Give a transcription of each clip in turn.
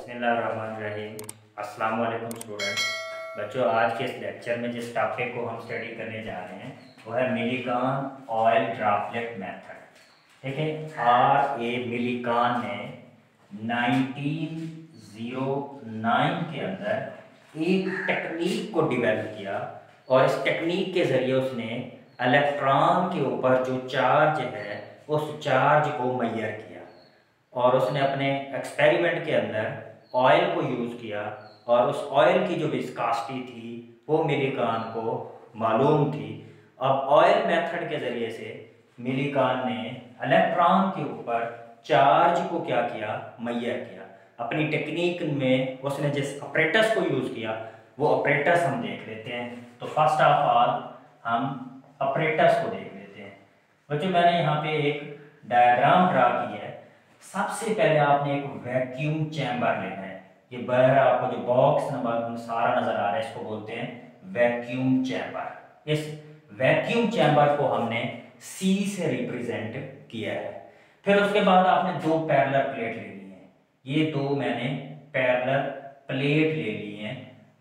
बिस्मिल्लाहिर्रहमानिर्रहीम। अस्सलाम वालेकुम स्टूडेंट्स। बच्चों, आज के इस लेक्चर में जिस टॉपिक को हम स्टडी करने जा रहे हैं वो है मिलीकान ऑयल ड्रॉपलेट मेथड। ठीक है, मिलीकान ने 1909 के अंदर एक टेक्निक को डेवलप किया और इस टेक्निक के ज़रिए उसने इलेक्ट्रॉन के ऊपर जो चार्ज है उस चार्ज को मैयर किया और उसने अपने एक्सपेरिमेंट के अंदर ऑयल को यूज़ किया और उस ऑयल की जो विस्कोसिटी थी वो मिलीकान को मालूम थी। अब ऑयल मेथड के ज़रिए से मिलीकान ने इलेक्ट्रॉन के ऊपर चार्ज को क्या किया, मैयर किया। अपनी टेक्निक में उसने जिस ऑपरेटस को यूज़ किया वो ऑपरेटस हम देख लेते हैं। तो फर्स्ट ऑफ ऑल हम ऑपरेटस को देख लेते हैं। बच्चों, मैंने यहाँ पे एक डायग्राम ड्रा की है। सबसे पहले आपने एक वैक्यूम चैम्बर लेना है। ये बाहर आपको जो बॉक्स नंबर सारा नजर आ रहा है इसको बोलते हैं वैक्यूम चैम्बर। इस वैक्यूम चैम्बर को हमने सी से रिप्रेजेंट किया है। फिर उसके बाद आपने दो पैरेलल प्लेट लेनी है। ये दो मैंने पैरेलल प्लेट ले ली हैं,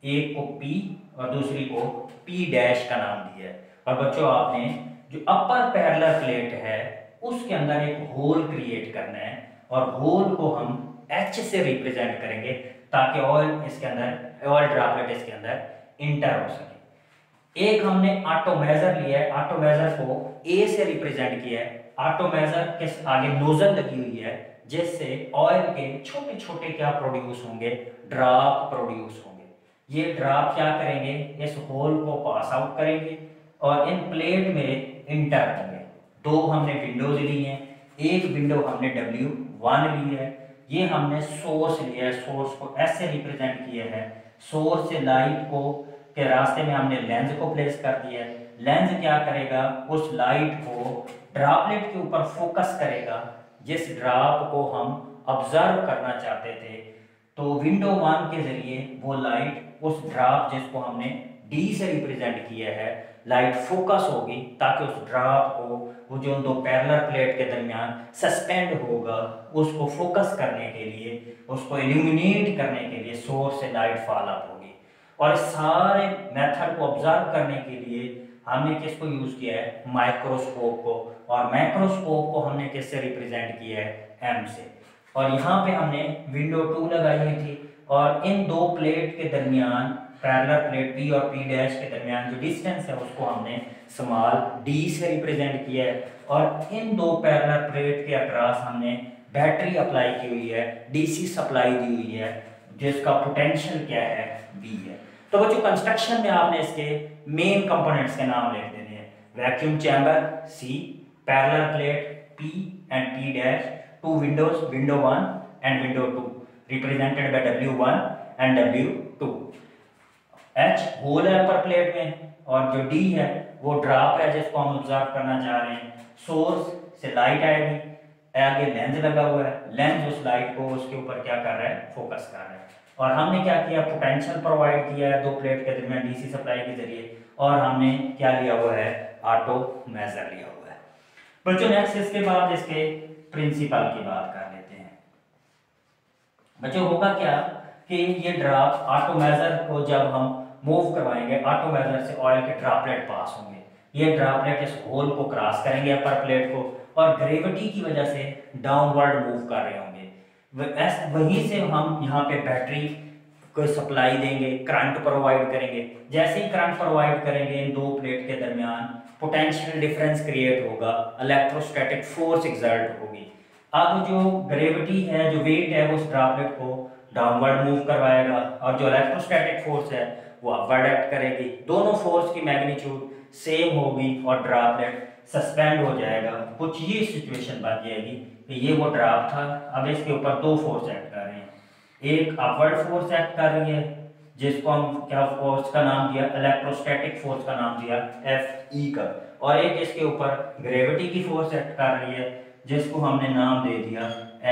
एक को पी और दूसरी को पी डैश का नाम दिया है। और बच्चों, आपने जो अपर पैरेलल प्लेट है उसके अंदर एक होल क्रिएट करना है और होल को हम एच से रिप्रेजेंट करेंगे ताकि ऑयल ड्रॉपलेट इसके अंदर इंटर हो सके। एक हमने एटोमाइजर लिया है, एटोमाइजर को ए से रिप्रेजेंट किया है। एटोमाइजर के आगे नोजल लगी हुई है जिससे ऑयल के छोटे छोटे क्या प्रोड्यूस होंगे, ड्रॉप प्रोड्यूस होंगे। ये ड्रॉप क्या करेंगे, इस होल को पास आउट करेंगे और इन प्लेट में इंटर होंगे। दो हमने विंडोज ली हैं, एक विंडो हमने W1 ली है। ये हमने सोर्स लिया है, सोर्स को S से रिप्रेजेंट किया है। सोर्स से लाइट को के रास्ते में हमने लेंस को प्लेस कर दिया है। लेंस क्या करेगा, उस लाइट को ड्रॉपलेट के ऊपर फोकस करेगा जिस ड्रॉप को हम ऑब्जर्व करना चाहते थे। तो विंडो 1 के जरिए वो लाइट उस ड्रॉप जिसको हमने D से रिप्रेजेंट किया है, लाइट फोकस होगी ताकि उस ड्रॉप को वो जो दो पैरेलल प्लेट के दरमियान सस्पेंड होगा उसको फोकस करने के लिए, उसको इल्यूमिनेट करने के लिए सोर्स से लाइट फॉल अप होगी। और इस सारे मेथड को ऑब्जर्व करने के लिए हमने किसको यूज किया है, माइक्रोस्कोप को। और माइक्रोस्कोप को हमने किससे रिप्रेजेंट किया है, M से। और यहाँ पे हमने विंडो 2 लगाई हुई थी और इन दो प्लेट के दरमियान पैरेलल प्लेट P और P डैश के दरमियान जो डिस्टेंस है उसको हमने स्मॉल d से रिप्रेजेंट किया है। और इन दो पैरेलल प्लेट के अक्रॉस हमने बैटरी अप्लाई की हुई है, DC सप्लाई दी हुई है जिसका पोटेंशियल क्या है, V है। तो बच्चों, कंस्ट्रक्शन में आपने इसके मेन कंपोनेंट्स के नाम लिख देने हैं। Vacuum chamber C, parallel plate P and P dash, two windows, window 1 and window 2 represented by W1 and W2। H hole है अपर प्लेट में और जो D है वो ड्रॉप है जिसको हम ऑब्जर्व करना चाह रहे हैं। सोर्स से लाइट आएगी, आगे लेंस लगा हुआ है, लेंस उस लाइट को उसके ऊपर क्या कर रहा है, फोकस कर रहा है। और हमने क्या किया, पोटेंशियल प्रोवाइड किया है दो प्लेट के दरमियान DC सप्लाई के जरिए। और हमने क्या लिया हुआ है, एटोमाइजर लिया हुआ है। बच्चों, नेक्स्ट इसके बाद इसके प्रिंसिपल की बात कर लेते हैं। बच्चों, होगा क्या कि ये ड्रॉप एटोमाइजर को जब हम मूव करवाएंगे, एटोमाइजर से ऑयल के ड्रॉपलेट पास होंगे। ये ड्रॉपलेट इस होल को क्रॉस करेंगे अपर प्लेट को और ग्रेविटी की वजह से डाउनवर्ड मूव कर रहे होंगे। वहीं से हम यहाँ पे बैटरी को सप्लाई देंगे, करंट प्रोवाइड करेंगे। जैसे ही करंट प्रोवाइड करेंगे इन दो प्लेट के दरमियान पोटेंशियल डिफरेंस क्रिएट होगा, इलेक्ट्रोस्टैटिक फोर्स एक्सर्ट होगी। अब जो ग्रेविटी है, जो वेट है, उस ड्रॉपलेट को डाउनवर्ड मूव करवाएगा और जो इलेक्ट्रोस्टैटिक फोर्स है वो अपवर्ड एक्ट करेगी। दोनों फोर्स की मैग्नीट्यूड सेम होगी और ड्रॉपलेट सस्पेंड हो जाएगा। कुछ ये सिचुएशन बन जाएगी कि ये वो ड्रॉप था, अब इसके ऊपर दो फोर्स एक्ट कर रहे हैं। एक अपवर्ड फोर्स एक्ट कर रही है जिसको हम क्या फोर्स का नाम दिया, इलेक्ट्रोस्टैटिक फोर्स का नाम दिया Fe का। और एक इसके ऊपर ग्रेविटी की फोर्स एक्ट कर रही है जिसको हमने नाम दे दिया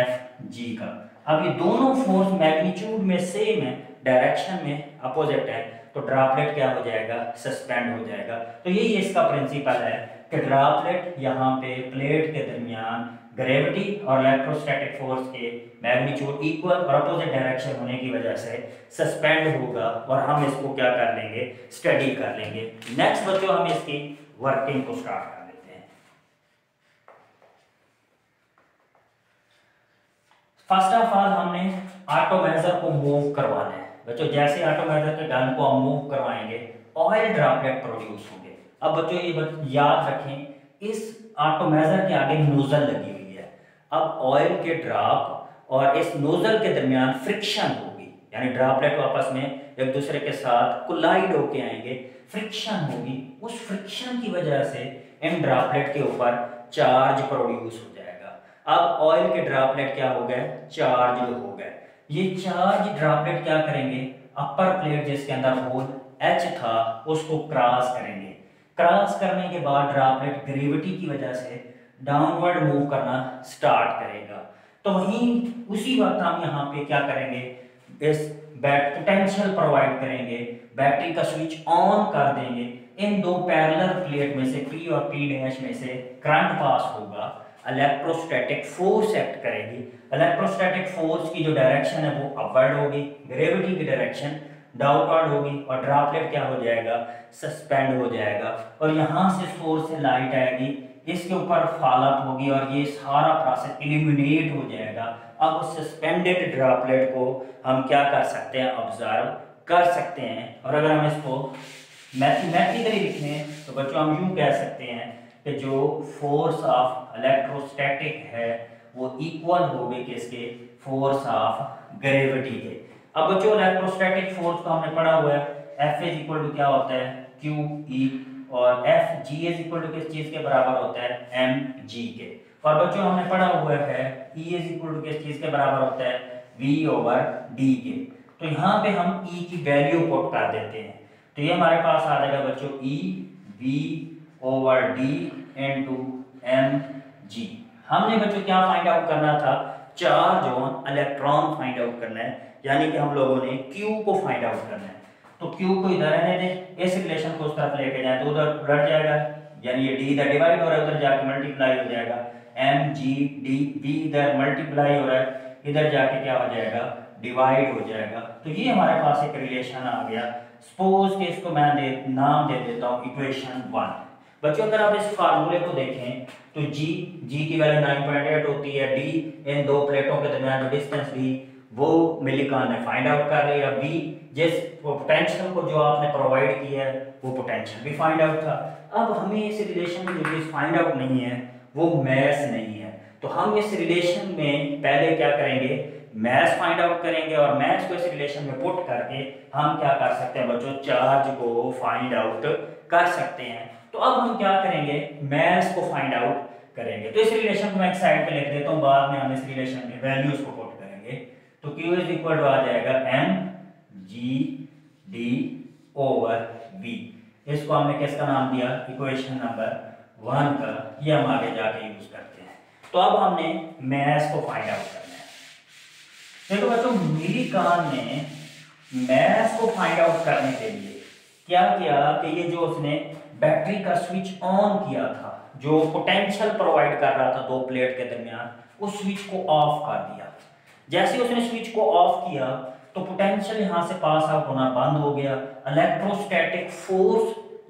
Fg का। अब ये दोनों फोर्स मैग्नीट्यूड में सेम है, डायरेक्शन में अपोजिट है, तो ड्रॉपलेट क्या हो जाएगा, सस्पेंड हो जाएगा। तो यही इसका प्रिंसिपल है कि ड्रॉपलेट यहाँ पे प्लेट के दरमियान ग्रेविटी और इलेक्ट्रोस्टैटिक फोर्स के मैग्नीट्यूड इक्वल और अपोजिट डायरेक्शन होने की वजह से सस्पेंड होगा और हम इसको क्या कर लेंगे, स्टडी कर लेंगे। नेक्स्ट बच्चों हम इसकी वर्किंग को स्टार्ट कर लेते हैं। फर्स्ट ऑफ ऑल हमने ऑटोमेजर को मूव करवाना है बच्चों। जैसे ऑटोमेजर के गन को हम मूव करवाएंगे ऑयल ड्रॉपलेट प्रोड्यूस होंगे। अब बच्चों ये याद रखें, इस ऑटोमेजर के आगे नोजल लगी हुई है। अब ऑयल के ड्रॉप और इस नोजल के दरमियान फ्रिक्शन होगी, यानी ड्रॉपलेट आपस में एक दूसरे के साथ कोलाइड होके आएंगे, फ्रिक्शन होगी। उस फ्रिक्शन की वजह से इन ड्रॉपलेट के ऊपर चार्ज प्रोड्यूस हो जाएगा। अब ऑयल के ड्रॉपलेट क्या हो गए, चार्ज हो गए। ये चार्ज ड्रॉपलेट क्या करेंगे, अपर प्लेट जिसके अंदर होल H था उसको क्रॉस करेंगे। क्रॉस करने के बाद ड्रॉपलेट ग्रेविटी की वजह से डाउनवर्ड मूव करना स्टार्ट करेगा। तो वहीं उसी वक्त हम यहाँ पे क्या करेंगे, इस पोटेंशियल प्रोवाइड करेंगे, बैटरी का स्विच ऑन कर देंगे। इन दो पैरेलल प्लेट में से P और P डैश में से करंट पास होगा, इलेक्ट्रोस्टैटिक फोर्स एक्ट करेगी। इलेक्ट्रोस्टैटिक फोर्स की जो डायरेक्शन है वो अपवर्ड होगी, ग्रेविटी की डायरेक्शन डाउनवर्ड होगी और ड्रॉपलेट क्या हो जाएगा, सस्पेंड हो जाएगा। और यहाँ से सोर्स से लाइट आएगी, इसके ऊपर फॉल अप होगी और ये सारा प्रोसेस इल्यूमिनेट हो जाएगा। अब उस सस्पेंडेड ड्रॉपलेट को हम क्या कर सकते हैं, ऑब्जर्व कर सकते हैं। और अगर हम इसको मैथमेटिकली लिखें तो बच्चों हम यूँ कह सकते हैं कि जो फोर्स ऑफ इलेक्ट्रोस्टैटिक है वो इक्वल होगी किसके, फोर्स ऑफ ग्रेविटी के। अब बच्चों इलेक्ट्रोस्टैटिक फोर्स को हमने पढ़ा हुआ है, F इज इक्वल टू क्या होता है, QE, और F G is equal to किस चीज के बराबर होता है, mg के। और बच्चों हमने पढ़ा हुआ है E इज इक्वल टू किस चीज के बराबर होता है, V/D के। तो यहाँ पे हम E की वैल्यू पुट कर देते हैं, तो ये हमारे पास आ जाएगा बच्चों E V/D इनटू mg। हमने बच्चों क्या फाइंड आउट करना था, charge on electron find out करना है, यानी कि हम लोगों ने Q को फाइंड आउट करना है। तो Q को इधर रहने दें, इस रिलेशन को उस तरफ लेके जाए तो उधर उलट जाएगा, यानी ये D इधर डिवाइड हो रहा है, उधर जाके मल्टीप्लाई हो जाएगा, mg/d, V इधर मल्टीप्लाई हो रहा है, इधर जाके क्या हो जाएगा, डिवाइड हो जाएगा। तो ये हमारे पास एक रिलेशन आ गया। सपोज कि इसको मैं नाम दे देता हूँ इक्वेशन 1। बच्चों अगर आप इस फार्मूले को देखें तो G की वैल्यू 9.8 होती है, D इन दो प्लेटों के दरमियान जो डिस्टेंस दी वो मिलीकान ने फाइंड आउट कर लिया, V जिस पोटेंशियल को जो आपने प्रोवाइड किया है वो पोटेंशियल भी फाइंड आउट था। अब हमें इस रिलेशन में जो चीज फाइंड आउट नहीं है वो मैस नहीं है, तो हम इस रिलेशन में पहले क्या करेंगे, मैस फाइंड आउट करेंगे और मैस को इस रिलेशन में पुट करके हम क्या कर सकते हैं बच्चों, चार्ज को फाइंड आउट कर सकते हैं। तो अब हम क्या करेंगे, मैस को फाइंड आउट करेंगे। तो इस रिलेशन को मैं एक साइड पे लिख देता हूँ, बाद में हम इस रिलेशन में वैल्यूज को पुट करेंगे। तो Q इज इक्वल टू आ जाएगा mg/d/V। इसको हमने किसका नाम दिया, इक्वेशन नंबर 1 का, ये हम आगे जाके यूज करते हैं। तो अब हमने मैस को फाइंड आउट करना है। देखो बच्चों मिलीकान ने मैस को फाइंड आउट करने के लिए क्या किया कि ये जो उसने बैटरी का स्विच ऑन किया था, जो पोटेंशियल प्रोवाइड कर रहा था दो प्लेट के दरमियान, उस स्विच को ऑफ कर दिया। जैसे उसने स्विच को ऑफ किया तो पोटेंशियल यहां से पास आउट होना बंद हो गया। इलेक्ट्रोस्टैटिक फोर्स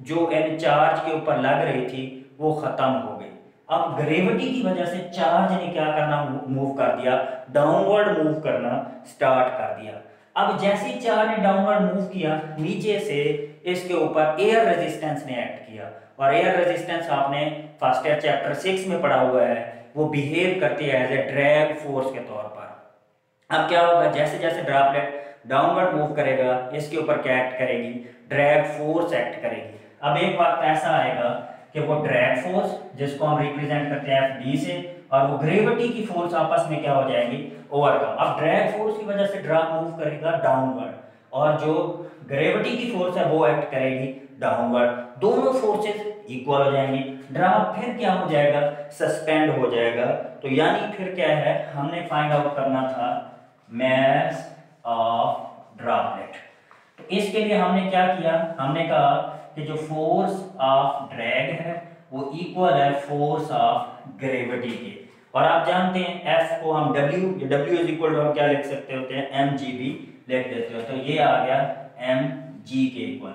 जो इन चार्ज के ऊपर लग रही थी वो खत्म हो गई। अब ग्रेविटी की वजह से चार्ज ने क्या करना, मूव कर दिया, डाउनवर्ड मूव करना स्टार्ट कर दिया। अब जैसे ही चार्ज ने डाउनवर्ड मूव किया, नीचे से इसके ऊपर एयर रेजिस्टेंस ने एक्ट किया, और एयर रेजिस्टेंस आपने फर्स्ट ईयर चैप्टर 6 में पढ़ा हुआ है, वो बिहेव करती है एज ए ड्रैग फोर्स के तौर पर। अब क्या होगा, जैसे जैसे ड्रॉपलेट डाउनवर्ड मूव करेगा इसके ऊपर क्या एक्ट करेगी, ड्रैग फोर्स एक्ट करेगी। अब एक वक्त ऐसा आएगा कि वो ड्रैग फोर्स जिसको हम रिप्रेजेंट करते हैं Fd से, और वो ग्रेविटी की फोर्स आपस में क्या हो जाएगी, ओवरकम। अब ड्रैग फोर्स की वजह से ड्रॉप मूव करेगा डाउनवर्ड, और जो ग्रेविटी की फोर्स है वो एक्ट करेगी डाउनवर्ड, दोनों फोर्सेस इक्वल हो जाएंगी। ड्रॉप फिर क्या हो जाएगा, सस्पेंड हो जाएगा। तो यानी फिर क्या है, हमने फाइंड आउट करना था मैस ऑफ ड्रॉपलेट। तो तो इसके लिए हमने क्या किया, हमने कहा कि जो फोर्स ऑफ ड्रैग है वो इक्वल है फोर्स ऑफ ग्रेविटी के। और आप जानते हैं F को हम W इज इक्वल टू हम क्या लिख सकते होते हैं, mg भी लिख देते हो। तो ये आ गया mg के इक्वल।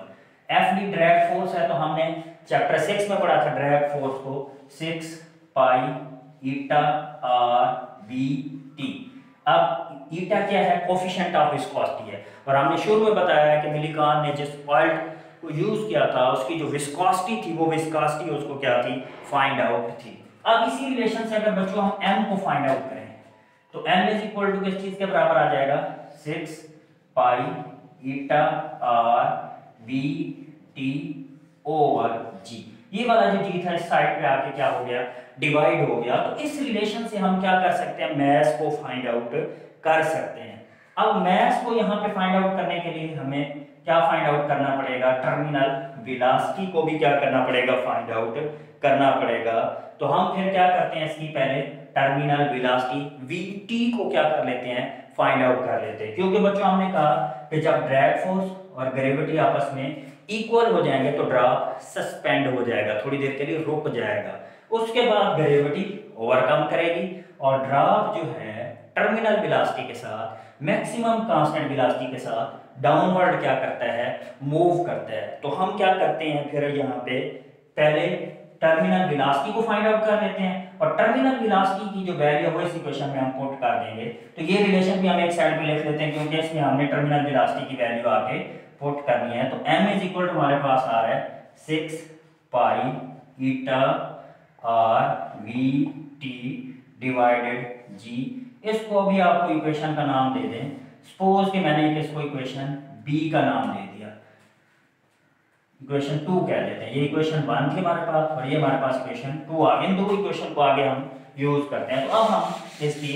F भी ड्रैग फोर्स है, तो हमने चैप्टर 6 में पढ़ा था ड्रैग फोर्स को 6 pi eta are we T. अब ईटा क्या है, कोफिशिएंट ऑफ विस्कोसिटी है, और हमने शुरू में बताया कि मिलिकान ने जिस पॉइंट को यूज किया था उसकी जो विस्कोसिटी थी वो विस्कोसिटी उसको क्या थी, फाइंड आउट थी। अब इसी रिलेशन से अगर बच्चों हम m को फाइंड आउट करें तो m इज इक्वल टू किस चीज के बराबर आ जाएगा, 6 pi eta are we T over जी। ये वाला जो जी था इस साइड पे आके क्या हो गया, डिवाइड हो गया। तो इस रिलेशन से हम क्या कर सकते हैं, मैस को फाइंड आउट कर सकते हैं। अब मैस को यहाँ पे फाइंड आउट करने के लिए हमें क्या फाइंड आउट करना पड़ेगा, टर्मिनल वेलोसिटी को भी क्या करना पड़ेगा, फाइंड आउट करना पड़ेगा। तो हम फिर क्या करते हैं, इसकी पहले टर्मिनल वेलोसिटी vt को क्या कर लेते हैं, फाइंड आउट कर लेते हैं। क्योंकि बच्चों हमने कहा कि जब ड्रैग फोर्स और ग्रेविटी आपस में इक्वल हो जाएंगे तो ड्रॉप सस्पेंड हो जाएगा, थोड़ी देर के लिए रुक जाएगा। उसके बाद ग्रेविटी ओवरकम करेगी और ड्रॉप जो है टर्मिनल वेलोसिटी के साथ मैक्सिमम कांस्टेंट वेलोसिटी के साथ डाउनवर्ड क्या करता है, मूव करता है। तो हम क्या करते हैं फिर यहाँ पे पहले टर्मिनल वेलोसिटी को फाइंड आउट कर लेते हैं, और टर्मिनल वेलोसिटी की जो वैल्यू है वो इस इक्वेशन में हम पुट कर देंगे। तो ये रिलेशन भी हम एक साइड पे लिख लेते हैं क्योंकि इसमें हमने टर्मिनल वेलोसिटी की वैल्यू आके पुट करनी है। तो m इज इक्वल टू हमारे पास आ रहा है 6 pi eta are we T divided जी। इसको भी आपको इक्वेशन का नाम दे दें, सपोज कि मैंने इसको इक्वेशन बी का नाम दे दिया, इक्वेशन 2 कह देते हैं। ये इक्वेशन 1 थी हमारे पास और ये हमारे पास इक्वेशन 2 आ गई। इन दो इक्वेशन को आगे हम यूज करते हैं। तो अब हम इसकी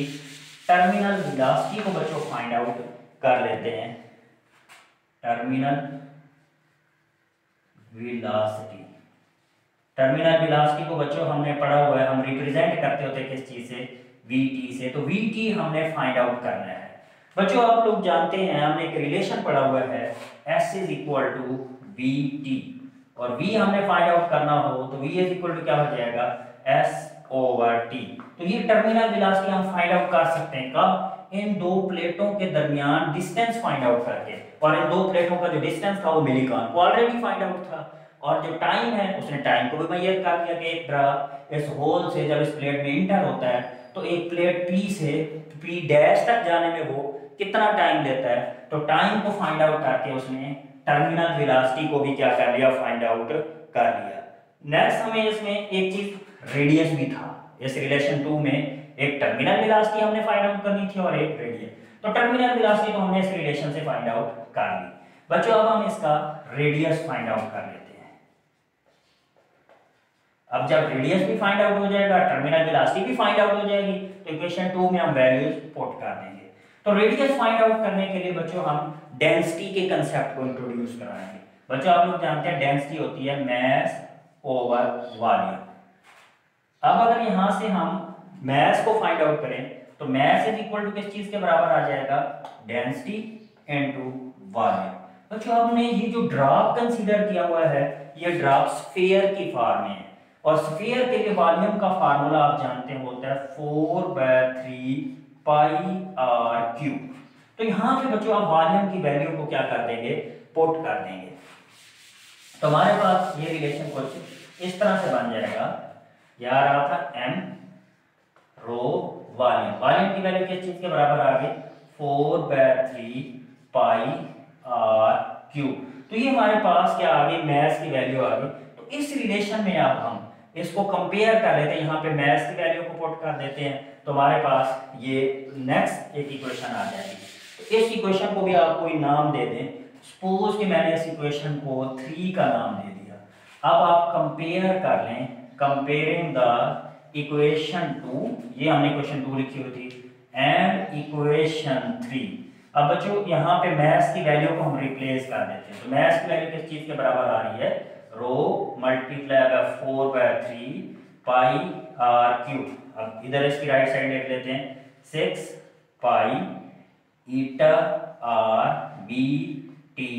टर्मिनल वेलोसिटी को बच्चों फाइंड आउट कर लेते हैं। टर्मिनल वेलोसिटी, टर्मिनल वेलोसिटी को बच्चों हमने पढ़ा हुआ है, हम रिप्रेजेंट करते होते हैं किस चीज से, vt से। तो vt हमने फाइंड आउट करना है। बच्चों आप लोग जानते हैं हमने एक रिलेशन पढ़ा हुआ है s is equal to vt, और v हमने फाइंड आउट करना हो तो v इज इक्वल टू क्या हो जाएगा, s ओवर t। तो ये टर्मिनल वेलोसिटी हम फाइंड आउट कर सकते हैं कब, इन दो प्लेटों के दरमियान डिस्टेंस फाइंड आउट करके। और इन दो प्लेटों का जो डिस्टेंस था वो मिलीकान को ऑलरेडी फाइंड आउट था, और जो टाइम है उसने टाइम को भी मेजर कर दिया कि एक ड्रॉप इस होल से जब इस प्लेट में इंटर होता है तो एक प्लेट P से P डैश तक जाने में वो कितना टाइम लेता है। तो टाइम को फाइंड आउट करके उसने टर्मिनल वेलोसिटी को भी क्या कर लिया, फाइंड आउट कर लिया। नेक्स्ट हमें इसमें एक चीज रेडियस भी था, इस रिलेशन 2 में एक टर्मिनल वेलोसिटी हमने फाइंड आउट करनी थी और एक रेडियस। तो टर्मिनल वेलोसिटी तो हमने इस रिलेशन से फाइंड आउट कर ली। बच्चों अब हम इसका रेडियस फाइंड आउट कर लेते हैं। अब जब रेडियस भी फाइंड आउट हो जाएगा, टर्मिनल वेलोसिटी भी फाइंड आउट हो जाएगी, तो इक्वेशन 2 में हम वैल्यूज पुट कर देंगे। तो रेडियस फाइंड आउट करने के लिए बच्चों हम डेंसिटी के कांसेप्ट को इंट्रोड्यूस कराएंगे। बच्चों आप लोग जानते हैं डेंसिटी होती है मास ओवर वॉल्यूम। अब अगर यहां से हम मास को फाइंड आउट करें तो मास इज इक्वल टू किस चीज के बराबर आ जाएगा, डेंसिटी इनटू वॉल्यूम। बच्चों हमने ये जो ड्रॉप कंसीडर किया हुआ है ये ड्रॉप स्फीयर की फॉर्म में है, और स्फीयर के लिए वॉल्यूम का फार्मूला आप जानते हैं होता है 4/3 पाई आर क्यूब। तो यहां पे बच्चों आप वॉल्यूम की वैल्यू को क्या कर देंगे, पुट कर देंगे। तो हमारे पास ये रिलेशन कुछ इस तरह से बन जाएगा, यह आ रहा था m रो वॉल्यूम, वॉल्यूम की वैल्यू किस चीज के बराबर आ गई, 4/3 पाई आर क्यूब। तो ये हमारे पास क्या आ गई, मास की वैल्यू आ गई। तो इस रिलेशन में अब हम इसको कंपेयर कर लेते हैं, यहाँ पे मास की वैल्यू को पुट कर देते हैं, तो हमारे पास ये नेक्स्ट एक इक्वेशन आ जाएगी। तो इस इक्वेशन को भी आप कोई नाम दे दें, सपोज कि मैंने इस इक्वेशन को 3 का नाम दे दिया। अब आप कंपेयर कर लें, कंपेयरिंग द इक्वेशन 2, ये हमने इक्वेशन 2 लिखी हुई थी, एंड इक्वेशन 3। अब बच्चों यहाँ पे मास की वैल्यू को हम रिप्लेस कर देते हैं। तो मास की वैल्यू किस चीज के बराबर आ रही है, rho multiply by 4/3 pi R cube. अब इधर इसकी राइट साइड लिख लेते हैं 6 pi eta R B T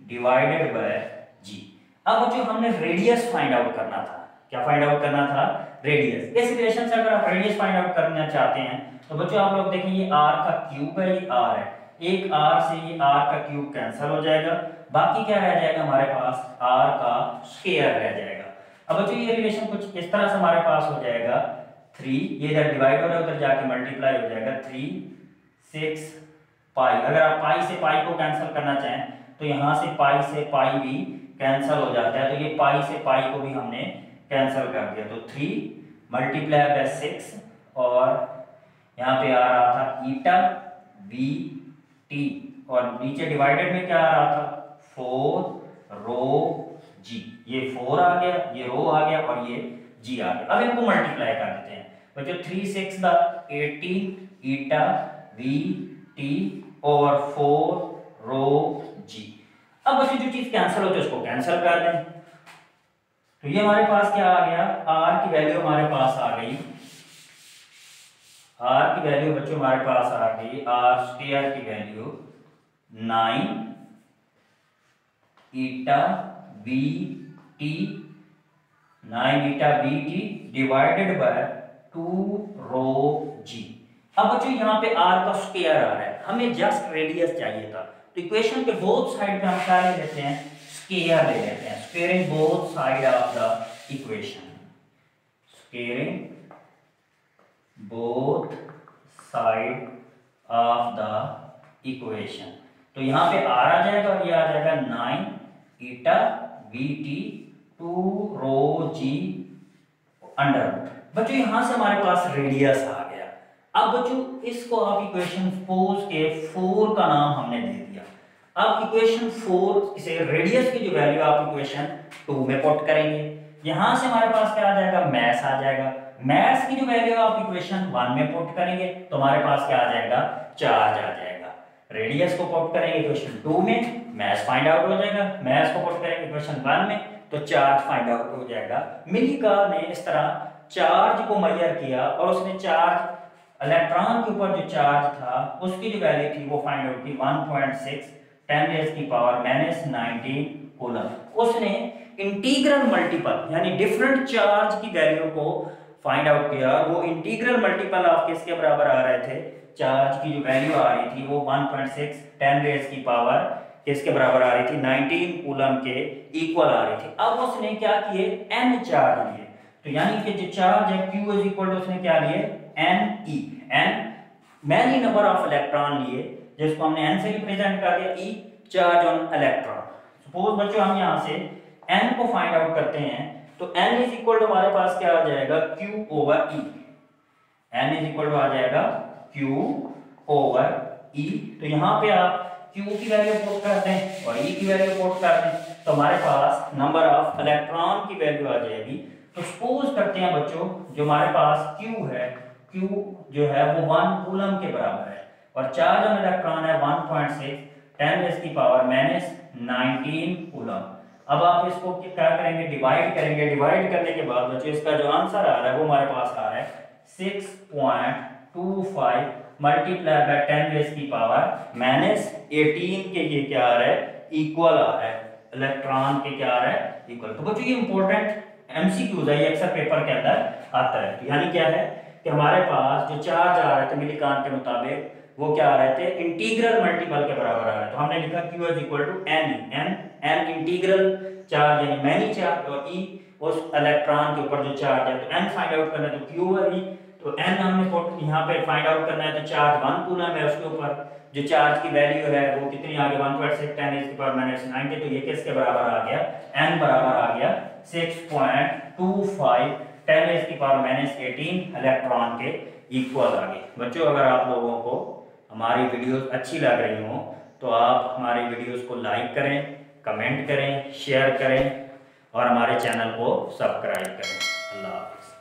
divided by G. अब बच्चों हमने रेडियस फाइंड आउट करना था। क्या फाइंड आउट करना था? रेडियस। इस रिलेशन से अगर आप रेडियस फाइंड आउट करना चाहते हैं तो बच्चों आप लोग देखें ये r का क्यूब है, ये r है, एक r से ये r का क्यूब कैंसिल हो जाएगा, बाकी क्या रह जाएगा हमारे पास? r का स्क्वायर रह जाएगा। अब बच्चों ये रिलेशन कुछ इस तरह से हमारे पास हो जाएगा 3, ये इधर डिवाइड हो रहा है उधर जाके मल्टीप्लाई हो जाएगा 3 6 पाई। अगर आप पाई से पाई को कैंसिल करना चाहें तो यहाँ से पाई भी कैंसिल हो जाता है, तो ये पाई से पाई को भी हमने कैंसिल कर दिया, तो 3 मल्टीप्लाई बाय 6 और यहाँ पे आ रहा था ईटा वी टी और नीचे डिवाइडेड में क्या आ रहा था? 4 रो जी। ये 4 आ गया, ये रो आ गया और ये जी आ गया। अब इनको मल्टीप्लाई कर देते हैं बच्चों। 3 6 18 ईटा वी टी और 4 रो जी। अब बच्चों जो चीज कैंसिल होती है उसको कैंसिल कर दें, तो ये हमारे पास क्या आ गया? r की वैल्यू हमारे पास आ गई, r की वैल्यू बच्चों हमारे पास आ गई, r स्क्वायर की value 9 eta we T 9 eta we T divided bye 2 रो जी। अब बच्चों यहाँ पे r का स्क्वायर आ रहा है, हमें जस्ट रेडियस चाहिए था, तो इक्वेशन के बोथ साइड पे हम क्या ले लेते हैं? स्क्वायर ले लेते हैं। Squaring both side of the equation, squaring both side of the equation. तो यहाँ पे r आ जाएगा और ये आ जाएगा 9 ईटा we T 2 row ji under. बच्चों यहाँ से हमारे पास रेडियस आ गया। अब बच्चों इसको आप इक्वेशन 4 के 4 का नाम हमने दे दिया। अब इक्वेशन 4 इसे रेडियस की जो वैल्यू आप इक्वेशन 2 में पुट करेंगे, यहां से हमारे पास क्या आ जाएगा? मैस आ जाएगा। मैस की जो वैल्यू आप इक्वेशन 1 में पुट करेंगे तो हमारे पास क्या आ जाएगा? चार्ज आ जाएगा। रेडियस को पुट करेंगे इक्वेशन 2 में, मैस फाइंड आउट हो जाएगा। मैस को पुट करेंगे इक्वेशन 1 में तो चार्ज फाइंड आउट हो जाएगा। मिलीकार ने इस तरह चार्ज को मेजर किया और उसने चार्ज इलेक्ट्रॉन के ऊपर जो चार्ज था उसकी जो वैल्यू थी वो फाइंड आउट की 1.6 10⁻⁻⁹ कूलम। उसने इंटीग्रल मल्टीपल यानी डिफरेंट चार्ज की वैल्यू को फाइंड आउट किया। वो इंटीग्रल मल्टीपल ऑफ किसके बराबर आ रहे थे? चार्ज की जो वैल्यू आ रही थी वो 1.6 10⁻⁻⁻ किसके बराबर आ रही थी? 19 कूलम के इक्वल आ रही थी। अब उसने क्या किए? n चार्ज लिए, तो यानी कि जो चार्ज है Q इज इक्वल टू उसने क्या लिए? Ne, n many number of electron लिए जिसको हमने n से रिप्रेजेंट कर दिया, E charge on electron. Suppose बच्चों हम यहां से n को फाइंड आउट करते हैं तो n इज इक्वल टू हमारे पास क्या आ जाएगा? Q over E। n is equal to आ जाएगा Q ओवर E। तो यहां पे आप Q की वैल्यू पुट कर दें और E की वैल्यू पुट कर दें तो हमारे पास नंबर ऑफ इलेक्ट्रॉन की वैल्यू आ जाएगी। तो सपोज करते हैं बच्चों जो हमारे पास Q है, Q जो है वो 1 कूलम के बराबर है और चार्ज ऑन इलेक्ट्रॉन है 1.6 10⁻⁻⁹ कूलम। अब आप इसको क्या करेंगे? डिवाइड करेंगे। डिवाइड करने के बाद बच्चों इसका जो आंसर आ रहा है वो हमारे पास आ रहा है 6.25 मल्टीप्लाई बाय 10⁻⁻18 के ये क्या आ रहा है? इक्वल आ रहा है। इलेक्ट्रॉन के क्या आ रहा है? इक्वल। तो बच्चों ये इंपॉर्टेंट एमसीक्यूज है, ये अक्सर पेपर के अंदर आता है। तो यानी क्या है कि हमारे पास जो चार्ज आ रहे थे मिलीकान के मुताबिक वो क्या आ रहे थे? इंटीग्रल मल्टीपल के बराबर आ रहे थे। तो हमने लिखा Q is equal to n integral charge यानी मैनी चार्ज और E उस इलेक्ट्रॉन के ऊपर जो चार्ज है। तो n फाइंड आउट करना है तो Q ओवर E, तो n हमने यहाँ पे फाइंड आउट करना है तो चार्ज 1 कूलम है, उसके ऊपर जो चार्ज की वैल्यू है वो कितनी आ गई? 1.6 10⁻⁻⁹ तो ये किसके बराबर आ गया? n बराबर आ गया 6.25 10⁻⁻18 इलेक्ट्रॉन के इक्वल आ गए। बच्चों अगर आप लोगों को हमारी वीडियोस अच्छी लग रही हो तो आप हमारी वीडियोस को लाइक करें, कमेंट करें, शेयर करें और हमारे चैनल को सब्सक्राइब करें। अल्लाह हाफ़िज़।